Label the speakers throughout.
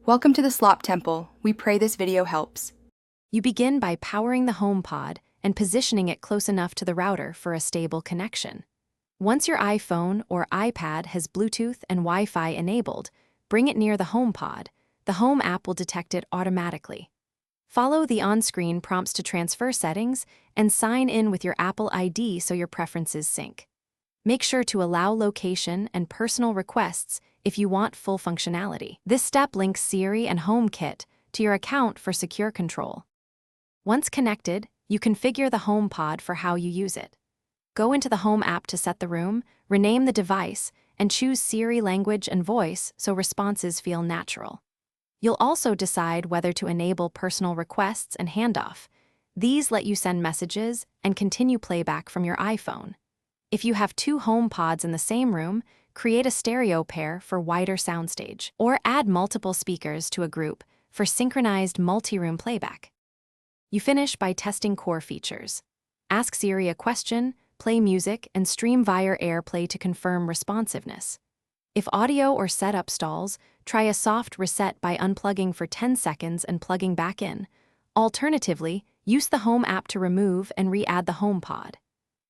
Speaker 1: Welcome to the Slop Temple. We pray this video helps.
Speaker 2: You begin by powering the HomePod and positioning it close enough to the router for a stable connection. Once your iPhone or iPad has Bluetooth and Wi-Fi enabled, bring it near the HomePod. The Home app will detect it automatically. Follow the on-screen prompts to transfer settings and sign in with your Apple ID so your preferences sync. Make sure to allow location and personal requests if you want full functionality. This step links Siri and HomeKit to your account for secure control. Once connected, you configure the HomePod for how you use it. Go into the Home app to set the room, rename the device, and choose Siri language and voice so responses feel natural. You'll also decide whether to enable personal requests and handoff. These let you send messages and continue playback from your iPhone. If you have two HomePods in the same room, create a stereo pair for wider soundstage, or add multiple speakers to a group for synchronized multi-room playback. You finish by testing core features. Ask Siri a question, play music, and stream via AirPlay to confirm responsiveness. If audio or setup stalls, try a soft reset by unplugging for 10 seconds and plugging back in. Alternatively, use the Home app to remove and re-add the HomePod.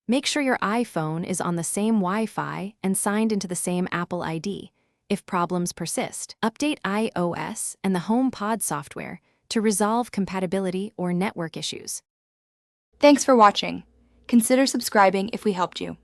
Speaker 2: Make sure your iPhone is on the same Wi-Fi and signed into the same Apple ID. If problems persist, update iOS and the HomePod software to resolve compatibility or network issues.
Speaker 1: Thanks for watching. Consider subscribing if we helped you.